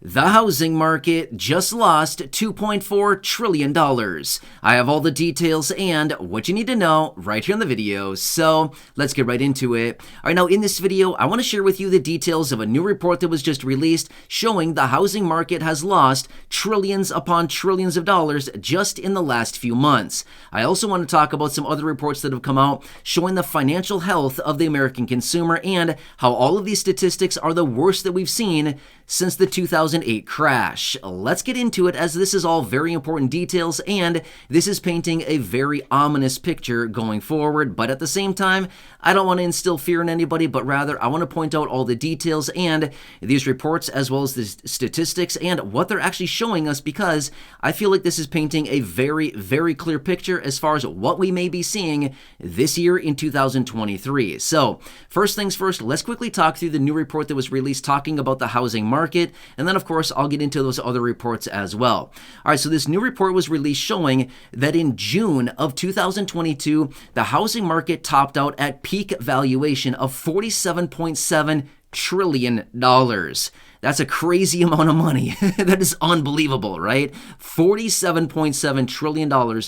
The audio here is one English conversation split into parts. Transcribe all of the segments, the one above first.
The housing market just lost $2.4 trillion. I have all the details and what you need to know right here in the video, so let's get right into it. All right, now in this video, I want to share with you the details of a new report that was just released showing the housing market has lost trillions upon trillions of dollars just in the last few months. I also want to talk about some other reports that have come out showing the financial health of the American consumer and how all of these statistics are the worst that we've seen since the 2008 crash. Let's get into it, as this is all very important details and this is painting a very ominous picture going forward. But at the same time, I don't want to instill fear in anybody, but rather I want to point out all the details and these reports as well as the statistics and what they're actually showing us, because I feel like this is painting a very, very clear picture as far as what we may be seeing this year in 2023. So first things first, let's quickly talk through the new report that was released talking about the housing market, and then of course I'll get into those other reports as well. All right, so this new report was released showing that in June of 2022, the housing market topped out at peak valuation of $47.7 trillion. That's a crazy amount of money. That is unbelievable, right? $47.7 trillion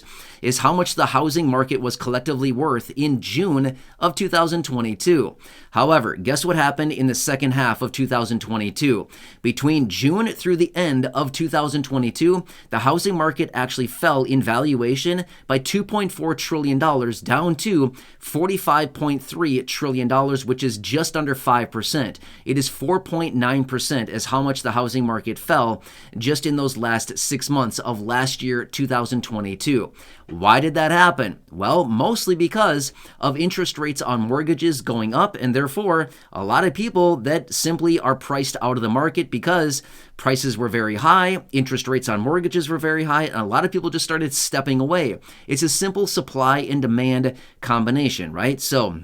is how much the housing market was collectively worth in June of 2022. However, guess what happened in the second half of 2022? Between June through the end of 2022, the housing market actually fell in valuation by $2.4 trillion down to $45.3 trillion, which is just under 5%. It is 4.9% as how much the housing market fell just in those last 6 months of last year, 2022. Why did that happen? Well, mostly because of interest rates on mortgages going up, and therefore a lot of people that simply are priced out of the market because prices were very high, interest rates on mortgages were very high, and a lot of people just started stepping away. It's a simple supply and demand combination, right? So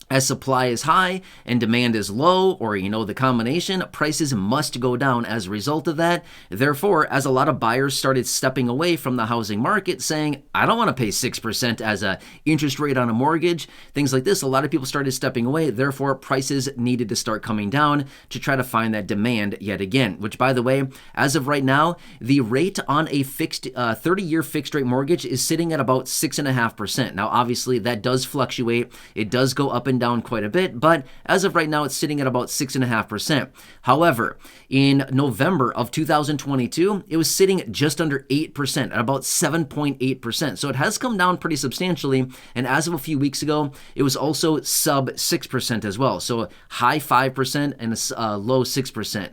as supply is high and demand is low, or the combination, prices must go down as a result of that. Therefore, as a lot of buyers started stepping away from the housing market saying, I don't want to pay 6% as a interest rate on a mortgage, things like this, a lot of people started stepping away. Therefore, prices needed to start coming down to try to find that demand yet again, which, by the way, as of right now, the rate on a fixed 30-year fixed rate mortgage is sitting at about 6.5%. Now, obviously, that does fluctuate. It does go up and down quite a bit, but as of right now, it's sitting at about 6.5%. However, in November of 2022, it was sitting just under 8%, at about 7.8%. So it has come down pretty substantially. And as of a few weeks ago, it was also sub 6% as well. So high 5% and a low 6%.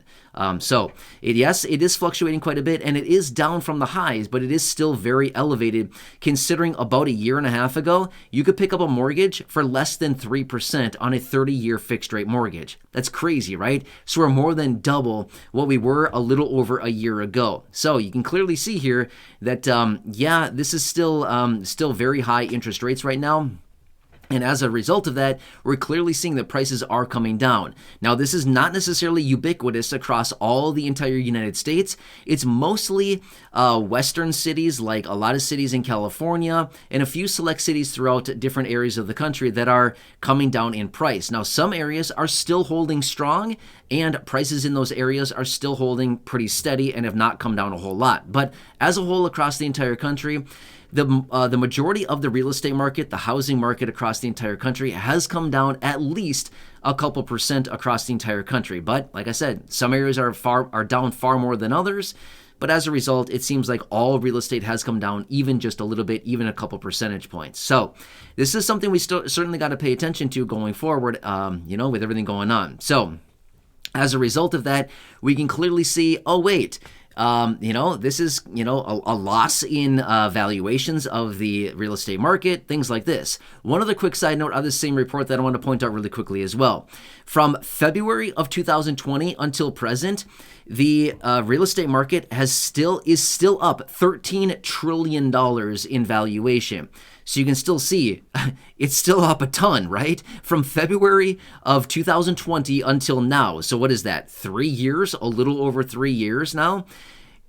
So yes, it is fluctuating quite a bit, and it is down from the highs, but it is still very elevated considering about a year and a half ago, you could pick up a mortgage for less than 3% on a 30-year fixed rate mortgage. That's crazy, right? So we're more than double what we were a little over a year ago. So you can clearly see here that, this is still very high interest rates right now. And as a result of that, we're clearly seeing that prices are coming down. Now, this is not necessarily ubiquitous across all the entire United States. It's mostly western cities, like a lot of cities in California and a few select cities throughout different areas of the country that are coming down in price. Now, some areas are still holding strong, and prices in those areas are still holding pretty steady and have not come down a whole lot. But as a whole, across the entire country, the majority of the real estate market, the housing market across the entire country, has come down at least a couple percent across the entire country. But like I said, some areas are down far more than others. But as a result, it seems like all real estate has come down even just a little bit, even a couple percentage points. So this is something we certainly got to pay attention to going forward, with everything going on. So as a result of that, we can clearly see, oh, wait, this is, a loss in valuations of the real estate market, things like this. One other quick side note of this same report that I want to point out really quickly as well. From February of 2020 until present, the real estate market is still up $13 trillion in valuation. So you can still see it's still up a ton, right? From February of 2020 until now. So what is that? 3 years, a little over 3 years now.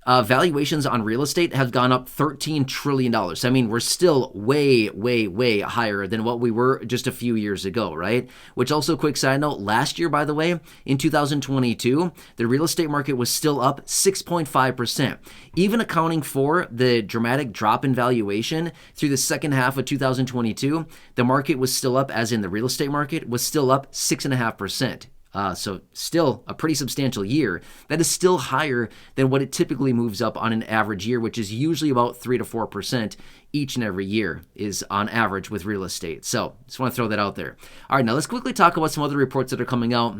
valuations on real estate have gone up $13 trillion. I mean, we're still way, way, way higher than what we were just a few years ago, right? Which also, quick side note, last year, by the way, in 2022, the real estate market was still up 6.5%. Even accounting for the dramatic drop in valuation through the second half of 2022, the market was still up, as in the real estate market, was still up 6.5%. So still a pretty substantial year. That is still higher than what it typically moves up on an average year, which is usually about 3 to 4% each and every year is on average with real estate. So just want to throw that out there. All right, now let's quickly talk about some other reports that are coming out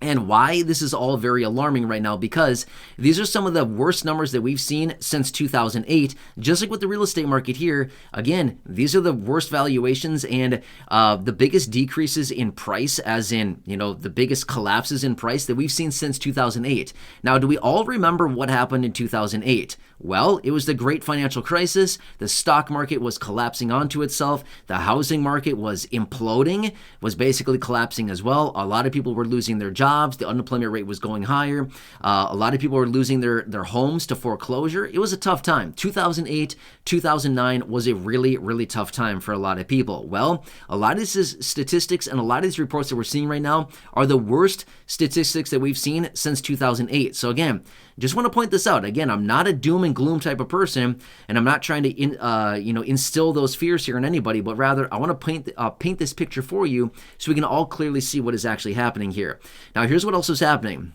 and why this is all very alarming right now, because these are some of the worst numbers that we've seen since 2008. Just like with the real estate market here, again, these are the worst valuations and the biggest decreases in price, as in, the biggest collapses in price that we've seen since 2008. Now, do we all remember what happened in 2008? Well, it was the great financial crisis. The stock market was collapsing onto itself. The housing market was imploding, was basically collapsing as well. A lot of people were losing their jobs. The unemployment rate was going higher. A lot of people were losing their homes to foreclosure. It was a tough time. 2008, 2009 was a really, really tough time for a lot of people. Well, a lot of these statistics and a lot of these reports that we're seeing right now are the worst statistics that we've seen since 2008. So again, just want to point this out. Again, I'm not a doom and gloom type of person, and I'm not trying to instill those fears here in anybody, but rather I want to paint this picture for you so we can all clearly see what is actually happening here. Now, here's what else is happening.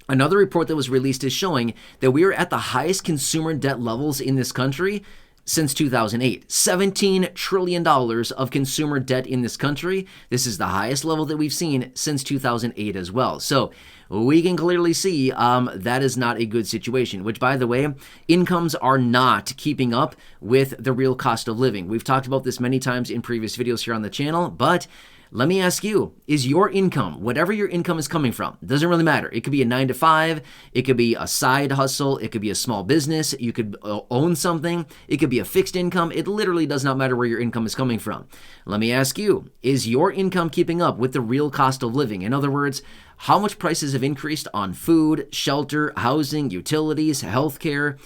Another report that was released is showing that we are at the highest consumer debt levels in this country since 2008. $17 trillion of consumer debt in this country. This is the highest level that we've seen since 2008 as well. So we can clearly see that is not a good situation, which, by the way, incomes are not keeping up with the real cost of living. We've talked about this many times in previous videos here on the channel, but let me ask you, is your income, whatever your income is coming from, doesn't really matter. It could be a 9 to 5, it could be a side hustle, it could be a small business, you could own something, it could be a fixed income. It literally does not matter where your income is coming from. Let me ask you, is your income keeping up with the real cost of living? In other words, how much prices have increased on food, shelter, housing, utilities, healthcare,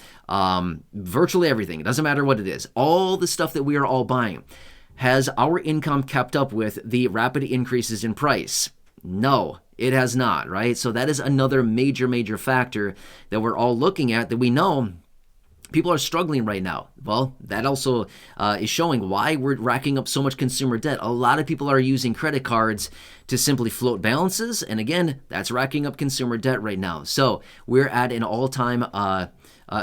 virtually everything. It doesn't matter what it is. All the stuff that we are all buying. Has our income kept up with the rapid increases in price? No, it has not, right? So that is another major, major factor that we're all looking at, that we know people are struggling right now. Well, that also is showing why we're racking up so much consumer debt. A lot of people are using credit cards to simply float balances. And again, that's racking up consumer debt right now. So we're at an all-time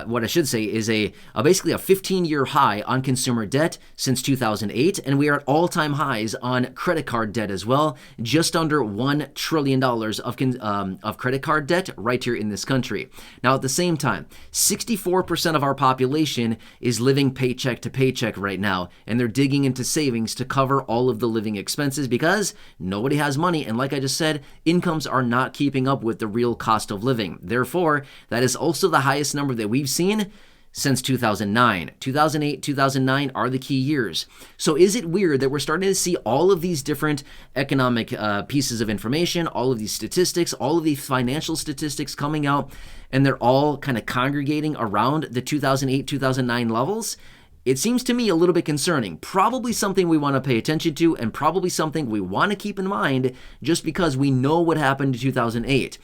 what I should say is basically a 15-year high on consumer debt since 2008, and we are at all-time highs on credit card debt as well, just under $1 trillion of credit card debt right here in this country. Now, at the same time, 64% of our population is living paycheck to paycheck right now, and they're digging into savings to cover all of the living expenses because nobody has money, and like I just said, incomes are not keeping up with the real cost of living. Therefore, that is also the highest number that we've seen since 2009. 2008, 2009 are the key years. So is it weird that we're starting to see all of these different economic pieces of information, all of these statistics, all of these financial statistics coming out, and they're all kind of congregating around the 2008, 2009 levels? It seems to me a little bit concerning. Probably something we want to pay attention to, and probably something we want to keep in mind just because we know what happened in 2008.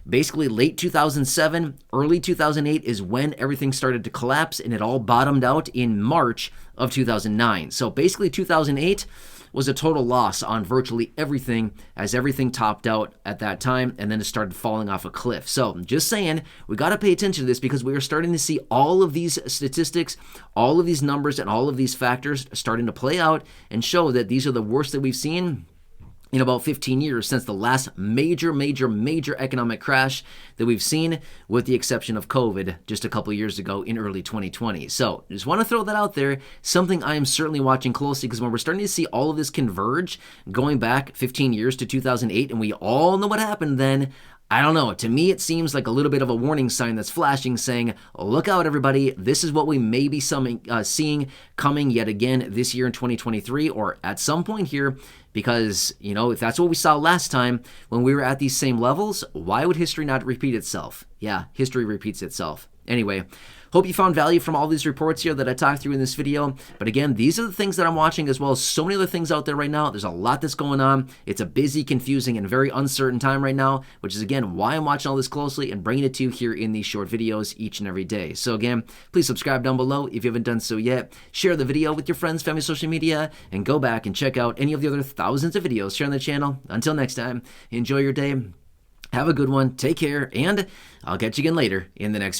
Basically, late 2007, early 2008 is when everything started to collapse, and it all bottomed out in March of 2009. So basically, 2008 was a total loss on virtually everything, as everything topped out at that time, and then it started falling off a cliff. So just saying, we got to pay attention to this because we are starting to see all of these statistics, all of these numbers, and all of these factors starting to play out and show that these are the worst that we've seen in about 15 years since the last major economic crash that we've seen, with the exception of COVID just a couple years ago in early 2020. So just want to throw that out there, something I am certainly watching closely, because when we're starting to see all of this converge going back 15 years to 2008, and we all know what happened then, I don't know. To me, it seems like a little bit of a warning sign that's flashing saying, look out, everybody. This is what we may be seeing coming yet again this year in 2023, or at some point here Because, if that's what we saw last time when we were at these same levels, why would history not repeat itself? Yeah, history repeats itself. Anyway, hope you found value from all these reports here that I talked through in this video. But again, these are the things that I'm watching, as well as so many other things out there right now. There's a lot that's going on. It's a busy, confusing, and very uncertain time right now, which is, again, why I'm watching all this closely and bringing it to you here in these short videos each and every day. So again, please subscribe down below if you haven't done so yet. Share the video with your friends, family, social media, and go back and check out any of the other thousands of videos here on the channel. Until next time, enjoy your day. Have a good one. Take care, and I'll catch you again later in the next video.